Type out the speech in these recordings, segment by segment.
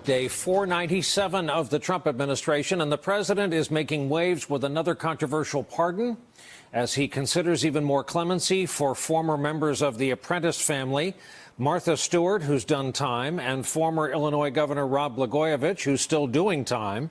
Day 497 of the Trump administration, and the president is making waves with another controversial pardon as he considers even more clemency for former members of the Apprentice family, Martha Stewart, who's done time, and former Illinois Governor Rod Blagojevich, who's still doing time.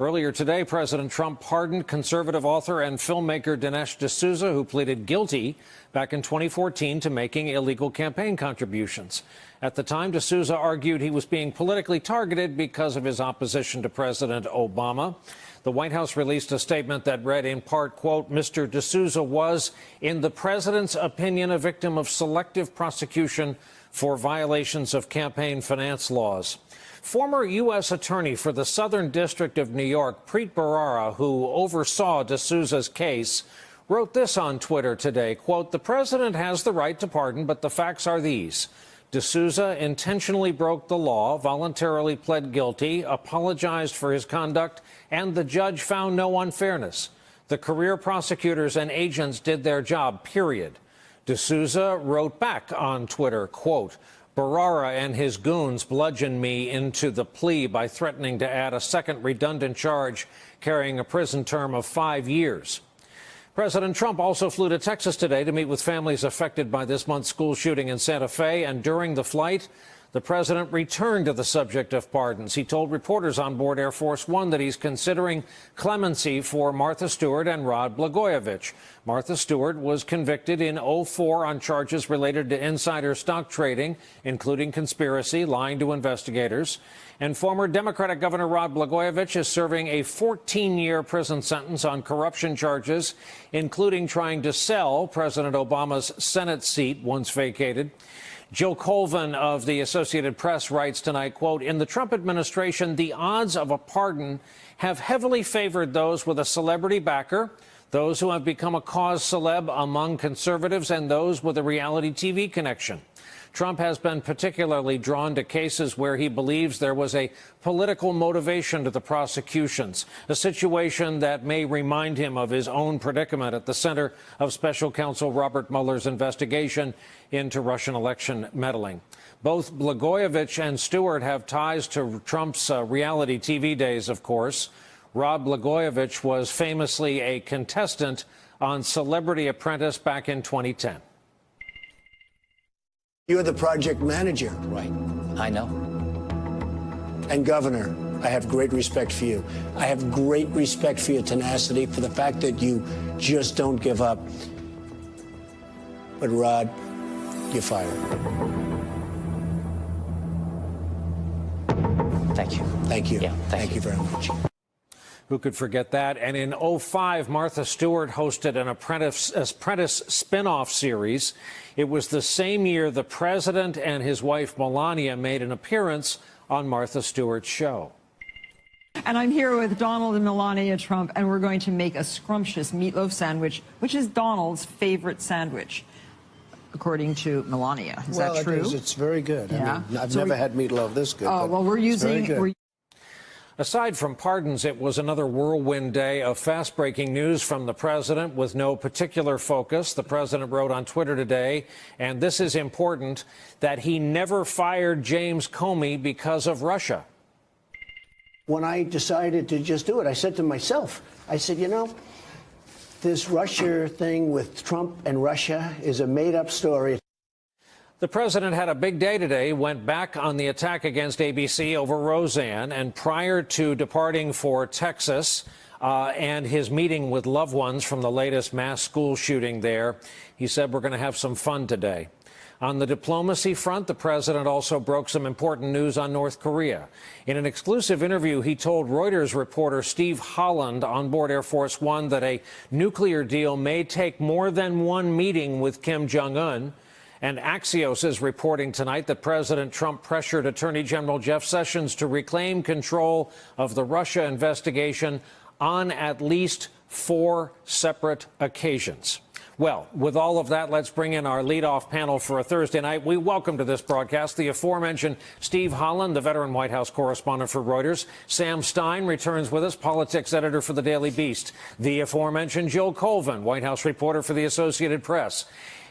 Earlier today, President Trump pardoned conservative author and filmmaker Dinesh D'Souza, who pleaded guilty back in 2014 to making illegal campaign contributions. At the time, D'Souza argued he was being politically targeted because of his opposition to President Obama. The White House released a statement that read in part, quote, Mr. D'Souza was, in the president's opinion, a victim of selective prosecution for violations of campaign finance laws. Former U.S. Attorney for the Southern District of New York, Preet Bharara, who oversaw D'Souza's case, wrote this on Twitter today, quote, the president has the right to pardon, but the facts are these. D'Souza intentionally broke the law, voluntarily pled guilty, apologized for his conduct, and the judge found no unfairness. The career prosecutors and agents did their job, period. D'Souza wrote back on Twitter, quote, Bharara and his goons bludgeoned me into the plea by threatening to add a second redundant charge carrying a prison term of 5 years. President Trump also flew to Texas today to meet with families affected by this month's school shooting in Santa Fe, and during the flight, the president returned to the subject of pardons. He told reporters on board Air Force One that he's considering clemency for Martha Stewart and Rod Blagojevich. Martha Stewart was convicted in 2004 on charges related to insider stock trading, including conspiracy, lying to investigators. And former Democratic Governor Rod Blagojevich is serving a 14-year prison sentence on corruption charges, including trying to sell President Obama's Senate seat once vacated. Jill Colvin of the Associated Press writes tonight, quote, in the Trump administration, the odds of a pardon have heavily favored those with a celebrity backer, those who have become a cause celeb among conservatives, and those with a reality TV connection. Trump has been particularly drawn to cases where he believes there was a political motivation to the prosecutions, a situation that may remind him of his own predicament at the center of Special Counsel Robert Mueller's investigation into Russian election meddling. Both Blagojevich and Stewart have ties to Trump's reality TV days, of course. Rod Blagojevich was famously a contestant on Celebrity Apprentice back in 2010. You're the project manager. Right. I know. And Governor, I have great respect for you. I have great respect for your tenacity, for the fact that you just don't give up. But Rod, you're fired. Thank you. Thank you. Yeah, thank you very much. Who could forget that? And in 2005, Martha Stewart hosted an Apprentice spin-off series. It was the same year the president and his wife Melania made an appearance on Martha Stewart's show. And I'm here with Donald and Melania Trump, and we're going to make a scrumptious meatloaf sandwich, which is Donald's favorite sandwich, according to Melania. Is that true? It's very good. Yeah. I mean, I've never had meatloaf this good. Oh, well, we're using... Aside from pardons, it was another whirlwind day of fast-breaking news from the president with no particular focus. The president wrote on Twitter today, and this is important, that he never fired James Comey because of Russia. When I decided to just do it, I said to myself, I said, you know, this Russia thing with Trump and Russia is a made-up story. The president had a big day today, went back on the attack against ABC over Roseanne, and prior to departing for Texas and his meeting with loved ones from the latest mass school shooting there, he said, we're going to have some fun today. On the diplomacy front, the president also broke some important news on North Korea. In an exclusive interview, he told Reuters reporter Steve Holland on board Air Force One that a nuclear deal may take more than one meeting with Kim Jong-un. And Axios is reporting tonight that President Trump pressured Attorney General Jeff Sessions to reclaim control of the Russia investigation on at least 4 separate occasions. Well, with all of that, let's bring in our leadoff panel for a Thursday night. We welcome to this broadcast the aforementioned Steve Holland, the veteran White House correspondent for Reuters. Sam Stein returns with us, politics editor for the Daily Beast. The aforementioned Jill Colvin, White House reporter for the Associated Press.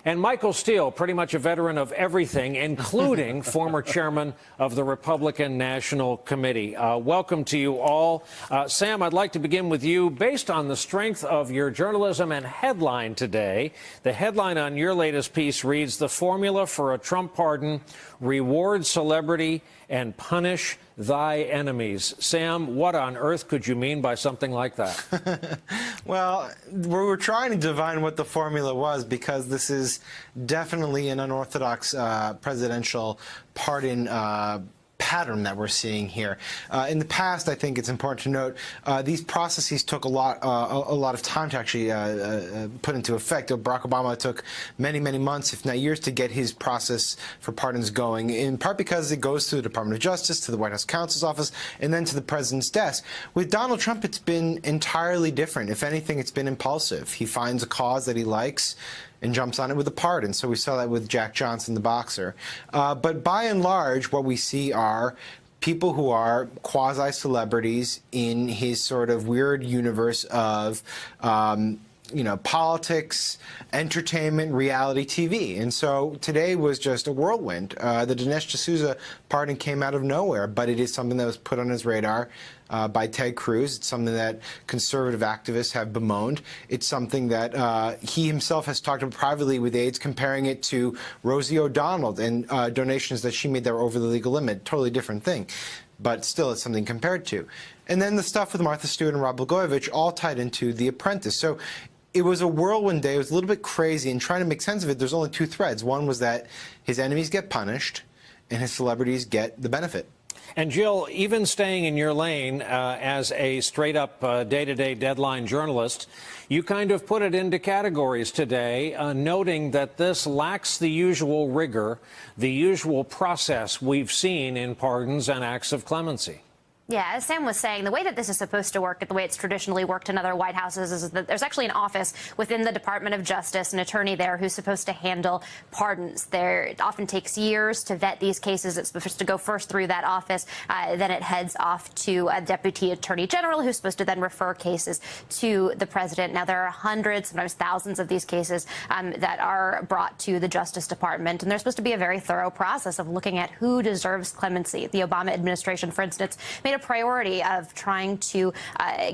And Michael Steele, pretty much a veteran of everything, including former chairman of the Republican National Committee. Welcome to you all. Sam, I'd like to begin with you. Based on the strength of your journalism and headline today, the headline on your latest piece reads, "The formula for a Trump pardon: reward celebrity and punish thy enemies." Sam, what on earth could you mean by something like that? Well, we were trying to divine what the formula was, because this is definitely an unorthodox presidential pardon pattern that we're seeing here. In the past, I think it's important to note, these processes took a lot of time to actually put into effect. Barack Obama took many months, if not years, to get his process for pardons going, in part because it goes through the Department of Justice, to the White House counsel's office, and then to the president's desk. With Donald Trump, it's been entirely different. If anything, it's been impulsive. He finds a cause that he likes and jumps on it with a pardon. So we saw that with Jack Johnson, the boxer. But by and large, what we see are people who are quasi-celebrities in his sort of weird universe of politics, entertainment, reality TV. And so today was just a whirlwind. The Dinesh D'Souza pardon came out of nowhere, but it is something that was put on his radar by Ted Cruz. It's something that conservative activists have bemoaned. It's something that he himself has talked about privately with aides, comparing it to Rosie O'Donnell and donations that she made that were over the legal limit. Totally different thing. But still, it's something compared to. And then the stuff with Martha Stewart and Rod Blagojevich all tied into The Apprentice. So it was a whirlwind day. It was a little bit crazy. And trying to make sense of it, there's only two threads. One was that his enemies get punished and his celebrities get the benefit. And Jill, even staying in your lane as a straight-up day-to-day Deadline journalist, you kind of put it into categories today, noting that this lacks the usual rigor, the usual process we've seen in pardons and acts of clemency. Yeah, as Sam was saying, the way that this is supposed to work, the way it's traditionally worked in other White Houses, is that there's actually an office within the Department of Justice, an attorney there who's supposed to handle pardons. It often takes years to vet these cases. It's supposed to go first through that office, then it heads off to a deputy attorney general who's supposed to then refer cases to the president. Now, there are hundreds, sometimes thousands of these cases that are brought to the Justice Department, and there's supposed to be a very thorough process of looking at who deserves clemency. The Obama administration, for instance, made a priority of trying to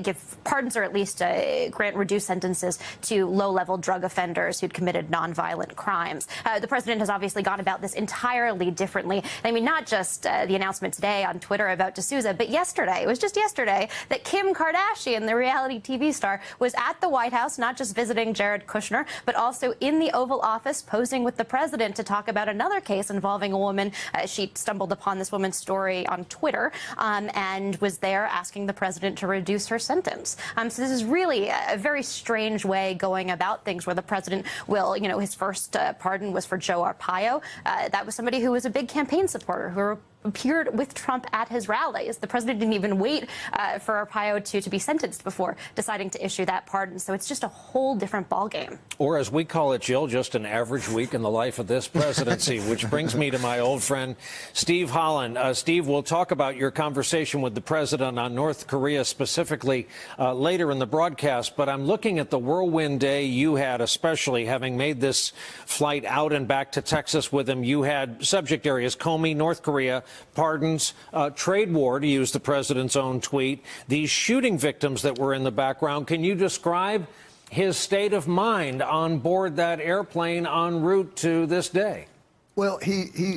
give pardons, or at least grant reduced sentences to low-level drug offenders who'd committed nonviolent crimes. The president has obviously gone about this entirely differently. I mean, not just the announcement today on Twitter about D'Souza, but yesterday. It was just yesterday that Kim Kardashian, the reality TV star, was at the White House, not just visiting Jared Kushner, but also in the Oval Office posing with the president to talk about another case involving a woman. She stumbled upon this woman's story on Twitter, and was there asking the president to reduce her sentence. So this is really a very strange way going about things, where the president will, his first pardon was for Joe Arpaio. That was somebody who was a big campaign supporter, who appeared with Trump at his rallies. The president didn't even wait for Arpaio to be sentenced before deciding to issue that pardon. So it's just a whole different ballgame. Or as we call it, Jill, just an average week in the life of this presidency, which brings me to my old friend, Steve Holland. Steve, we'll talk about your conversation with the president on North Korea specifically later in the broadcast, but I'm looking at the whirlwind day you had, especially having made this flight out and back to Texas with him. You had subject areas: Comey, North Korea, pardons, trade war, to use the president's own tweet, these shooting victims that were in the background. Can you describe his state of mind on board that airplane en route to this day? Well,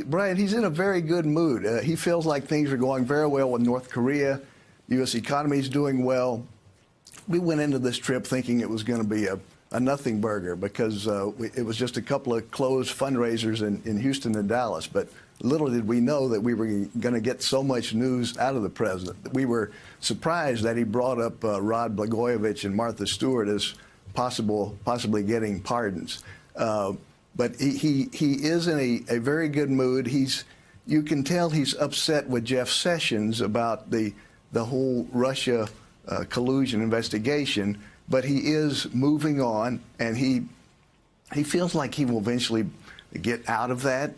Brian, he's in a very good mood. He feels like things are going very well with North Korea. The U.S. economy is doing well. We went into this trip thinking it was going to be a nothing burger, because it was just a couple of closed fundraisers in Houston and Dallas. But little did we know that we were going to get so much news out of the president. We were surprised that he brought up Rod Blagojevich and Martha Stewart as possibly getting pardons. But he is in a very good mood. You can tell he's upset with Jeff Sessions about the whole Russia collusion investigation, but he is moving on, and he feels like he will eventually get out of that.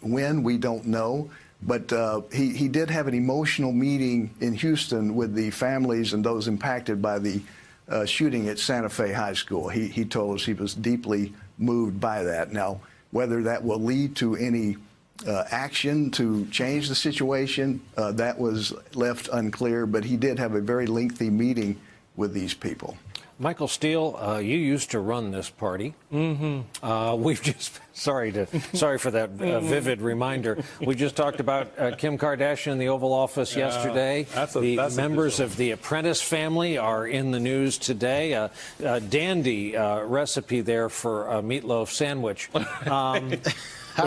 When, we don't know. But he did have an emotional meeting in Houston with the families and those impacted by the shooting at Santa Fe High School. He told us he was deeply moved by that. Now, whether that will lead to any action to change the situation, that was left unclear, but he did have a very lengthy meeting with these people. Michael Steele, you used to run this party. We've just sorry for that vivid reminder. We just talked about Kim Kardashian in the Oval Office yesterday. The members of the Apprentice family are in the news today. A dandy recipe there for a meatloaf sandwich.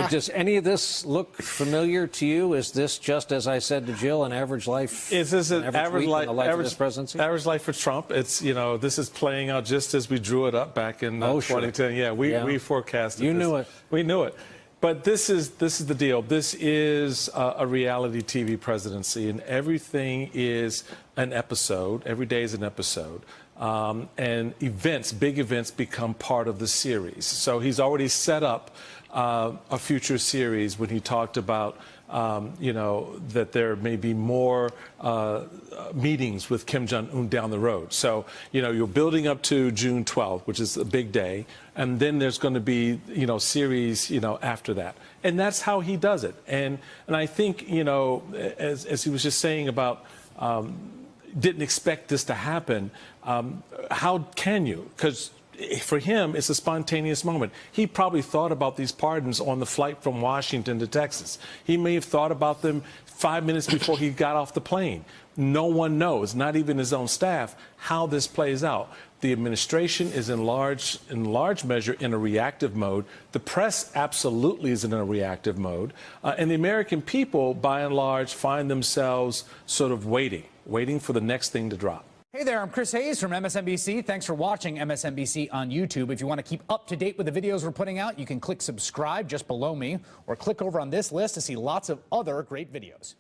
Does any of this look familiar to you? Is this just, as I said to Jill, an average life? Is this an average life of this presidency? Average life for Trump. It's, you know, this is playing out just as we drew it up back in 2010. Sure. Yeah, we forecasted. You this. knew it. We knew it. But this is the deal. This is a reality TV presidency, and everything is an episode. Every day is an episode. And events, big events, become part of the series. So he's already set up a future series when he talked about, you know, that there may be more meetings with Kim Jong-un down the road. So, you know, you're building up to June 12th, which is a big day, and then there's going to be, you know, series, you know, after that. And that's how he does it. And I think, you know, as he was just saying about didn't expect this to happen, how can you? Because for him, it's a spontaneous moment. He probably thought about these pardons on the flight from Washington to Texas. He may have thought about them 5 minutes before he got off the plane. No one knows, not even his own staff, how this plays out. The administration is in large measure in a reactive mode. The press absolutely is in a reactive mode. And the American people, by and large, find themselves sort of waiting for the next thing to drop. Hey there, I'm Chris Hayes from MSNBC. Thanks for watching MSNBC on YouTube. If you want to keep up to date with the videos we're putting out, you can click subscribe just below me or click over on this list to see lots of other great videos.